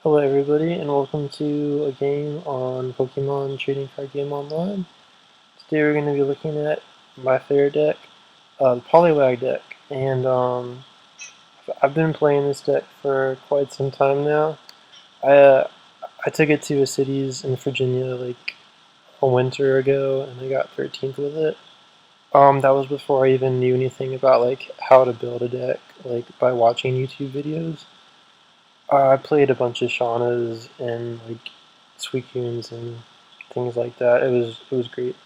Hello everybody and welcome to a game on Pokemon Trading Card Game Online. Today we're going to be looking at my favorite deck, the Poliwag deck, and I've been playing this deck for quite some time now. I took it to a cities in Virginia like a winter ago and I got 13th with it. That was before I even knew anything about like how to build a deck, like by watching YouTube videos. I played a bunch of Shaunas and like Suicunes and things like that. It was great.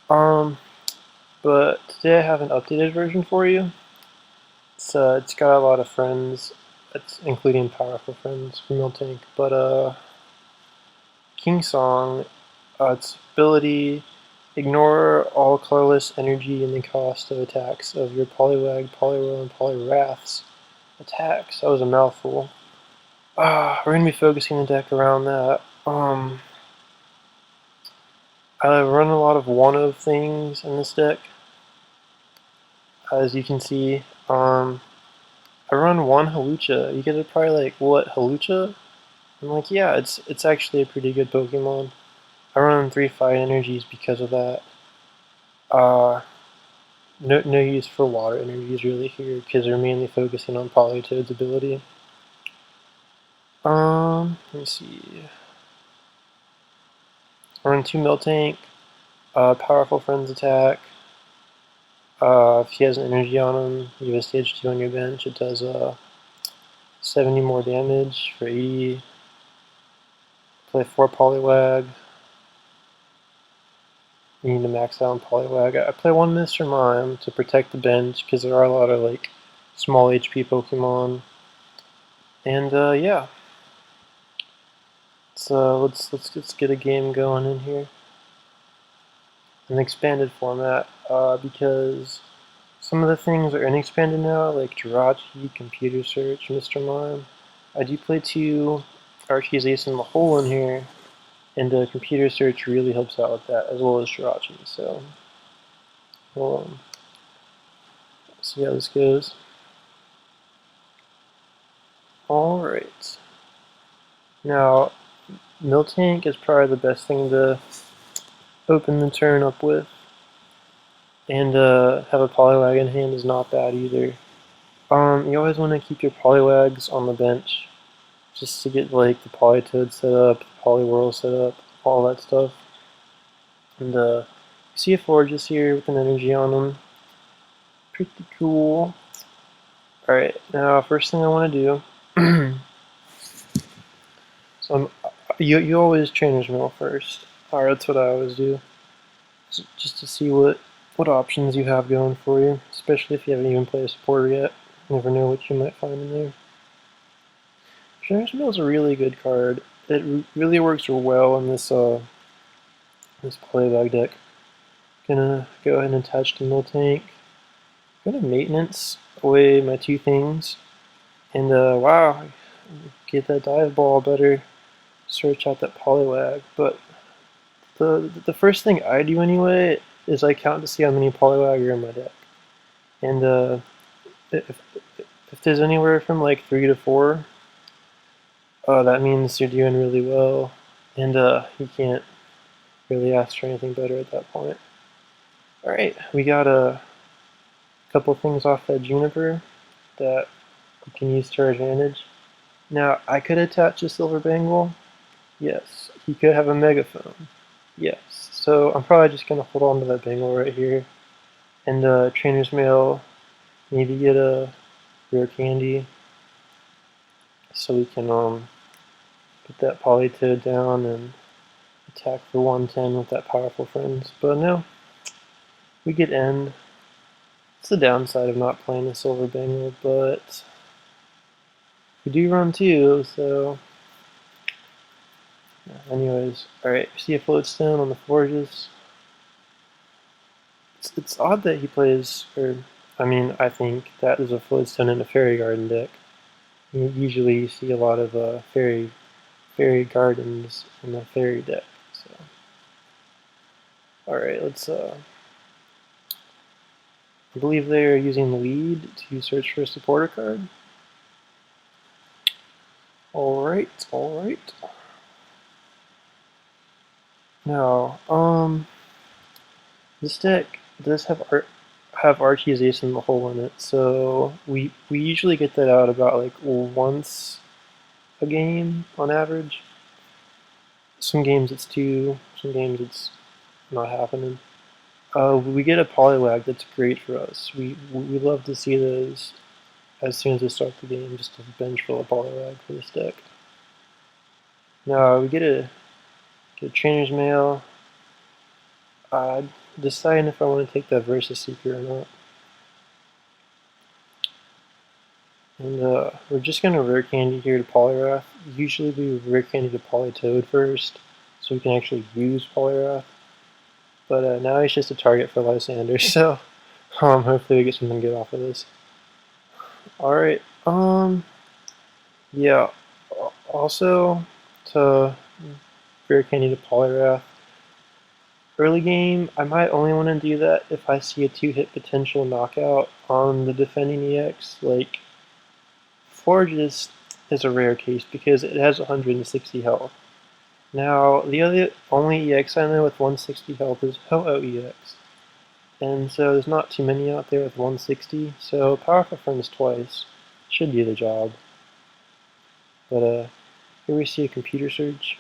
Um, but today I have an updated version for you. It's got a lot of friends, it's including powerful friends from Miltank. But King Song, its ability: ignore all colorless energy and the cost of attacks of your Poliwag, Poliwhirl, and Poliwrath's attacks. That was a mouthful. We're going to be focusing the deck around that. I run a lot of one-of things in this deck. As you can see, I run one Hawlucha. You guys are probably like, what, Hawlucha? I'm like, yeah, it's actually a pretty good Pokemon. I run 3 Fire Energies because of that. No use for Water Energies really here, because they're mainly focusing on Politoed's ability. Let me see. I run 2 Miltank, Powerful Friends attack. If he has an energy on him, you have a stage 2 on your bench. It does 70 more damage for 80. Play 4 Poliwag. You need to max out on Poliwag. I play 1 Mr. Mime to protect the bench because there are a lot of like small HP Pokemon. And yeah, so let's get a game going in here. An expanded format because some of the things are inexpanded now, like Jirachi, Computer Search, Mr. Mime. I do play 2 Archie's Ace in the Hole in here, and Computer Search really helps out with that, as well as Jirachi. So, we'll see how this goes. Alright. Now, Miltank is probably the best thing to open the turn up with. And have a Poliwag in hand is not bad either. You always want to keep your Poliwags on the bench, just to get like the Politoed set up, the Poliwhirl set up, all that stuff. And you see a Forges here with an energy on them. Pretty cool. Alright, now first thing I want to do, so you always Trainer's Mail first. Alright, that's what I always do. Just to see what options you have going for you, especially if you haven't even played a supporter yet. You never know what you might find in there. Trainer's Mail is a really good card. It really works well in this this Poliwag deck. Gonna go ahead and attach the Miltank. Gonna maintenance away my 2 things. And wow, get that dive ball, better search out that Poliwag. But the first thing I do anyway is I count to see how many Poliwag are in my deck. And if there's anywhere from like 3 to 4, that means you're doing really well. And you can't really ask for anything better at that point. Alright, we got a couple things off that Juniper that we can use to our advantage. Now, I could attach a Silver Bangle. Yes. He could have a Megaphone. Yes. So I'm probably just going to hold on to that Bangle right here. And Trainer's Mail, maybe get a Rare Candy so we can put that Politoed down and attack for 110 with that Powerful Friends. But no, we get End. It's the downside of not playing a Silver Bangle, but we do run 2, so anyways. Alright, see a Floatstone on the Forges. It's odd that he plays, or I mean, I think that is a Floatstone in a Fairy Garden deck. Usually you see a lot of fairy gardens in a fairy deck. So, alright, let's I believe they are using lead to search for a supporter card. Alright, alright. Now, this deck does have Archie's Ace in the hole in it, so we usually get that out about like once a game on average. Some games it's two, some games it's not happening. We get a poliwag that's great for us. We love to see those as soon as we start the game, just a bench full of poliwag for this deck. Now we get a trainer's mail. Deciding if I want to take that Versus Seeker or not. And we're just going to Rare Candy here to Poliwrath. Usually we Rare Candy to Politoad first, so we can actually use Poliwrath. But now he's just a target for Lysander, so hopefully we get something good off of this. Alright, yeah, also to Rare Candy to Poliwrath. Early game, I might only want to do that if I see a 2-hit potential knockout on the defending EX. Like, Forge is a rare case because it has 160 health. Now, the only EX I know with 160 health is Ho-Oh EX. And so there's not too many out there with 160, so Powerful Friends twice should do the job. But here we see a computer search.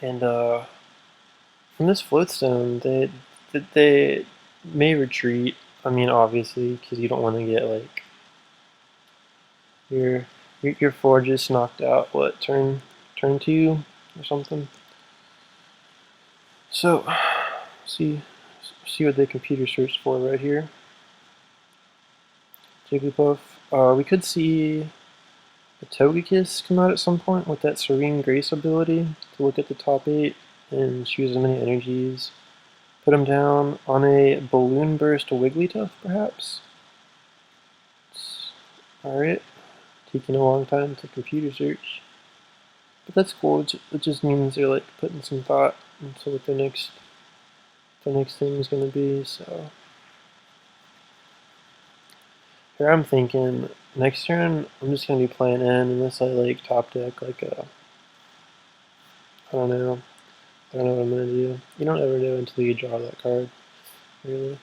And from this floatstone, they may retreat. I mean, obviously, because you don't want to get like your Forge is knocked out. What, turn 2 or something? So see what they computer searched for right here. Jigglypuff. We could see the Togekiss come out at some point with that Serene Grace ability to look at the top 8 and choose as many energies. Put him down on a Balloon Burst Wigglytuff, perhaps? Alright. Taking a long time to computer search. But that's cool. It just means they're like putting some thought into what their next thing is going to be, so. Here I'm thinking, next turn, I'm just going to be playing in unless I like top deck like a, I don't know what I'm going to do. You don't ever know until you draw that card, really.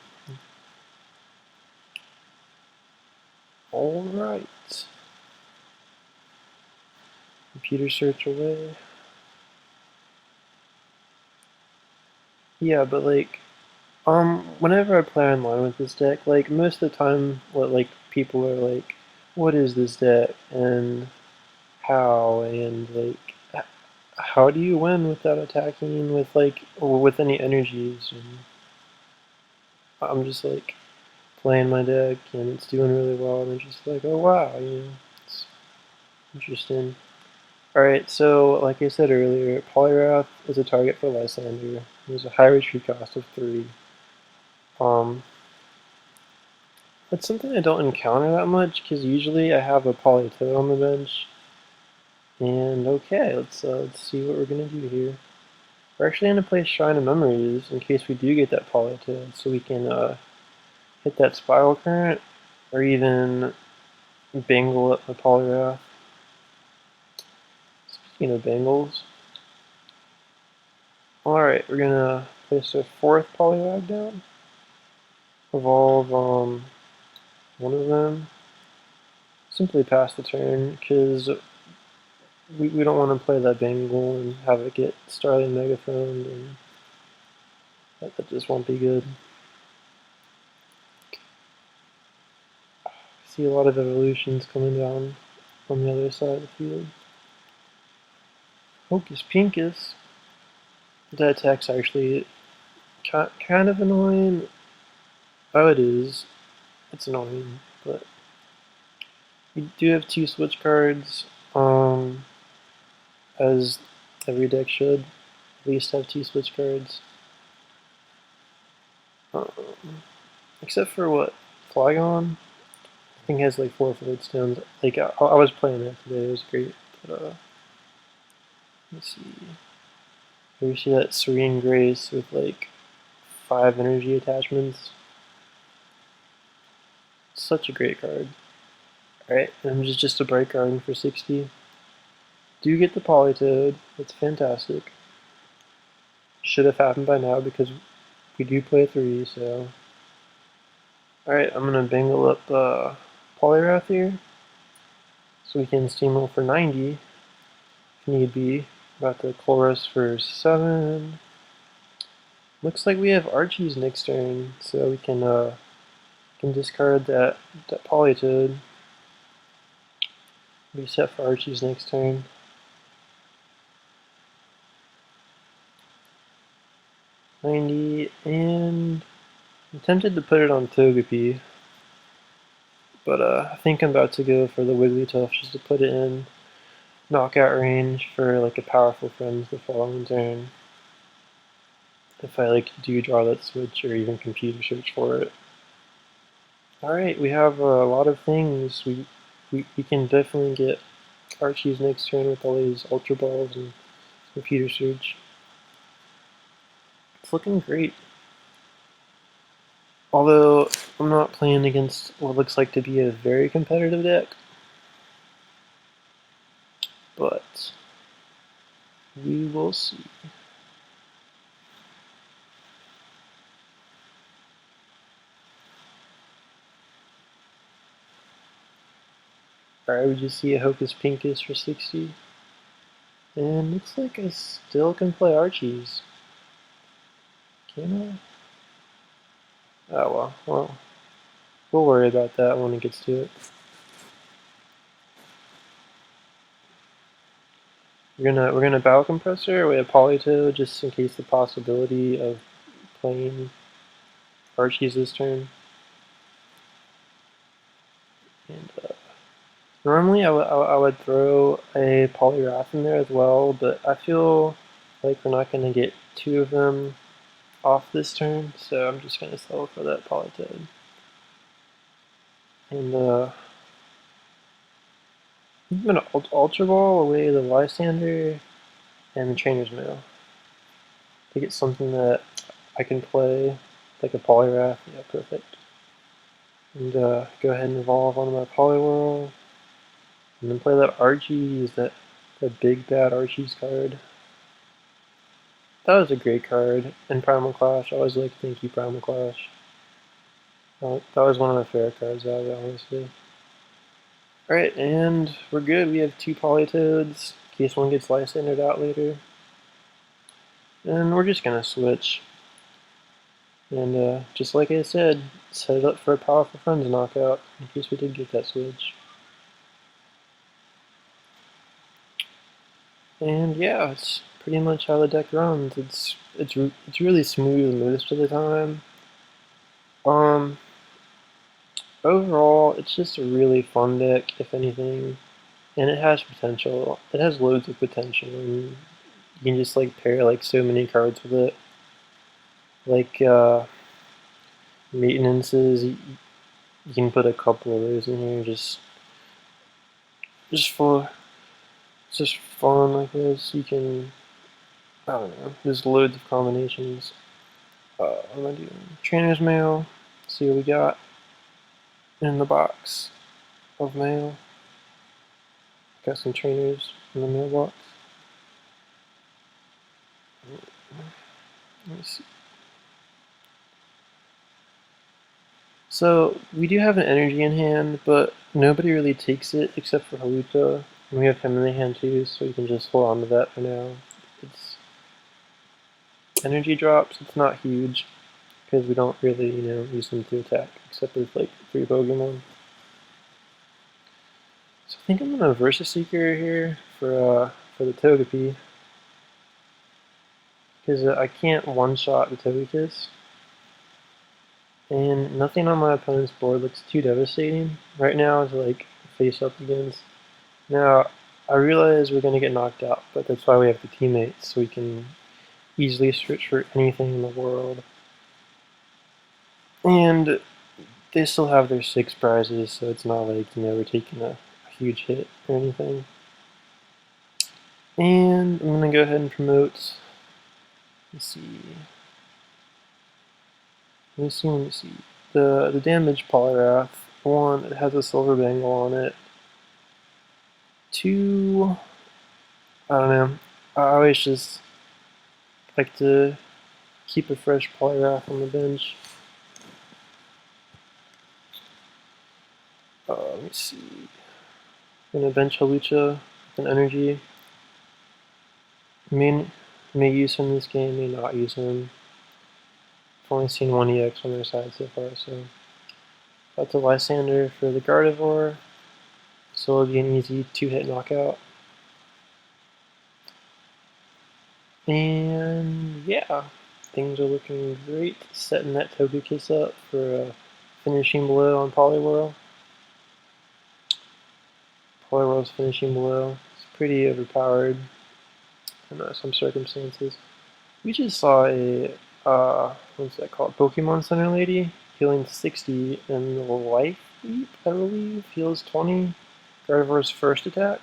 Alright. Computer search away. Yeah, but like, whenever I play online with this deck, like most of the time, what like people are like, what is this deck and how, and like, how do you win without attacking with like, or with any energies? And I'm just like playing my deck and it's doing really well, and I'm just like, oh wow, you know, it's interesting. Alright, so like I said earlier, Poliwrath is a target for Lysander. There's a high retreat cost of 3. That's something I don't encounter that much, because usually I have a Politoad on the bench. And okay, let's see what we're going to do here. We're actually going to play Shrine of Memories in case we do get that Politoad, so we can hit that Spiral Current, or even Bangle up my Poliwrath. Speaking of Bangles, alright, we're going to place our 4th Poliwag down. Evolve one of them. Simply pass the turn, because we don't want to play that Bangle and have it get Starling Megaphoned, and that just won't be good. See a lot of evolutions coming down on the other side of the field. Hocus Pinkus. That attack's actually kind of annoying. Oh, it is. It's annoying, but we do have 2 switch cards, as every deck should at least have 2 switch cards. Except for what? Flygon? I think it has like 4 floatstones. Like, I was playing that today, it was great. But, let's see. Here we see that Serene Grace with like 5 energy attachments. Such a great card. Alright, and just a bright garden for 60. Do get the Polytoad. That's fantastic. Should have happened by now because we do play 3, so. Alright, I'm gonna bangle up Poliwrath here. So we can steamroll for 90 if need be. About the Chorus for 7. Looks like we have Archie's next turn, so we can discard that Politoed. Be set for Archie's next turn. $90, and I'm tempted to put it on Togepi, but I think I'm about to go for the Wigglytuff just to put it in knockout range for like a powerful Friends the following turn. If I like do draw that switch or even computer search for it. Alright, we have a lot of things. We can definitely get Archie's next turn with all these Ultra Balls and computer search. It's looking great. Although I'm not playing against what looks like to be a very competitive deck. But we will see. Alright, we just see a Hocus Pocus for 60. And looks like I still can play Archie's. Can I? Oh well, we'll worry about that when it gets to it. We're gonna Battle Compressor. We have Politoed just in case the possibility of playing Archie's this turn. And normally I would throw a Poliwrath in there as well, but I feel like we're not gonna get 2 of them off this turn, so I'm just gonna settle for that Politoed. And I'm gonna Ultra Ball away the Lysander and the Trainer's Mail to get something that I can play, like a Poliwrath. Yeah, perfect. And go ahead and evolve onto my Poliwhirl, and then play that Archie's, that big bad Archie's card. That was a great card in Primal Clash. I always like to thank you, Primal Clash. That was one of my favorite cards out of it, honestly. Alright, and we're good. We have 2 Politoads, in case one gets Lysandered out later. And we're just gonna switch. And just like I said, set it up for a powerful Friends knockout, in case we did get that switch. And yeah, it's pretty much how the deck runs. It's really smooth most of the time. Overall, it's just a really fun deck, if anything, and it has potential. It has loads of potential, and you can just like pair like so many cards with it. Like maintenances, you can put a couple of those in here just for just fun like this. You can, I don't know, there's loads of combinations. I'm gonna do Trainer's Mail, see what we got in the box of mail. Got some trainers in the mailbox. Let me see. So we do have an energy in hand, but nobody really takes it except for Haluta. And we have him in the hand too, so we can just hold on to that for now. It's energy drops, it's not huge, because we don't really, use them to attack, except with like 3 Pokemon. So I think I'm gonna Versus Seeker here for the Togepi, because I can't one-shot the Togekiss. And nothing on my opponent's board looks too devastating right now to like face up against. Now, I realize we're going to get knocked out, but that's why we have the teammates, so we can easily switch for anything in the world. And they still have their 6 prizes, so it's not like, we're taking a huge hit or anything. And I'm going to go ahead and promote, let's see, the damage Poliwrath. one, it has a silver bangle on it. Two, I don't know. I always just like to keep a fresh poliwag on the bench. Let me see. I'm gonna bench Halucha with an energy. May use him this game, may not use him. I've only seen one EX on their side so far, so that's a Lysander for the Gardevoir. So it'll be an easy 2-hit knockout. And yeah, things are looking great. Setting that Togekiss up for a finishing blow on Poliwhirl. Poliwhirl's finishing blow. It's pretty overpowered in some circumstances. We just saw a, what's that called? Pokemon Center lady healing 60 and the Life Leap, I believe, heals 20. Gardevoir's first attack.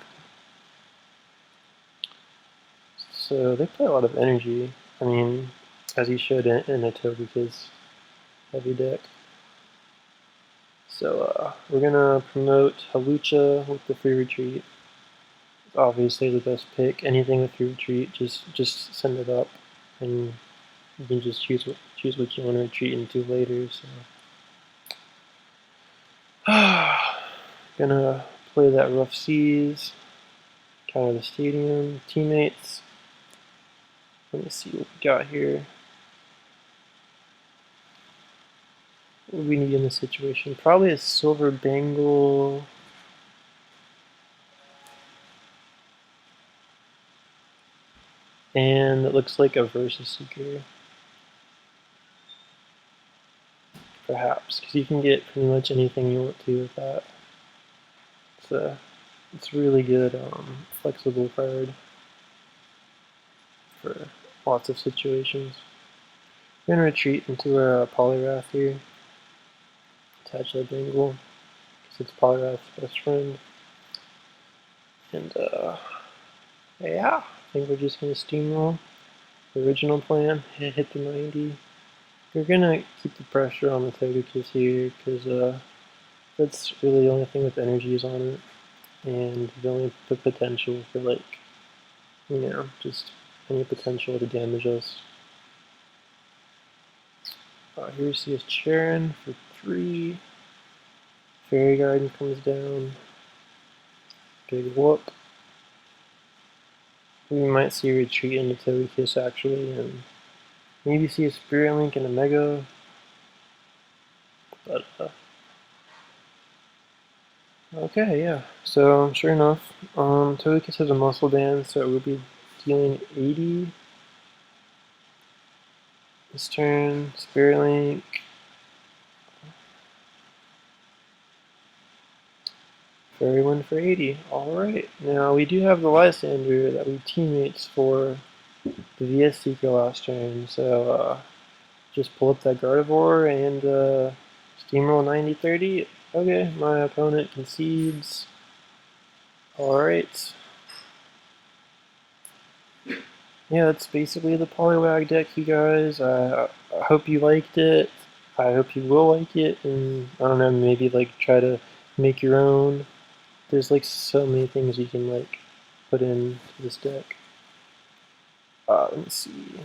So they play a lot of energy. I mean, as you showed in a Togekiss heavy deck. So we're gonna promote Halucha with the free retreat. It's obviously the best pick. Anything with free retreat, just send it up, and you can just choose what you want to retreat into later. So gonna play that Rough Seas, counter the stadium, teammates. Let me see what we got here. What do we need in this situation? Probably a silver bangle. And it looks like a Versus Seeker. Perhaps, because you can get pretty much anything you want to with that. It's really good flexible card for lots of situations. We're going to retreat into our Poliwrath here. Attach that Bengal, because it's Poliwrath's best friend. And yeah, I think we're just going to steamroll. The original plan, hit the 90. We're going to keep the pressure on the Togekiss here, because that's really the only thing with energies on it. And the only potential for, like, you know, just any potential to damage us. Here we see a Charon for 3. Fairy Garden comes down. Big whoop. We might see a retreat into Togekiss actually, and maybe see a Spirit Link and a Mega. But okay, yeah. So sure enough, Togekiss has a Muscle Band, so it will be dealing 80 this turn. Spirit Link. Fairy Wind for 80. Alright, now we do have the Lysander that we teammates for the VS Seeker last turn, so just pull up that Gardevoir and steamroll 90-30. Okay, my opponent concedes. Alright. Yeah, that's basically the Poliwag deck, you guys. I hope you liked it. I hope you will like it, and I don't know, maybe like try to make your own. There's like so many things you can like put into this deck. Let me see.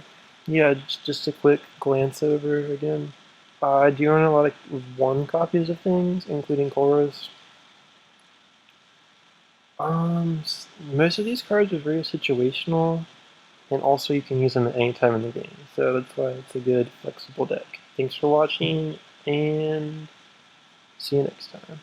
Yeah, just a quick glance over again. I do own a lot of 1 copies of things, including Koros. Most of these cards are very situational, and also you can use them at any time in the game, so that's why it's a good, flexible deck. Thanks for watching, and see you next time.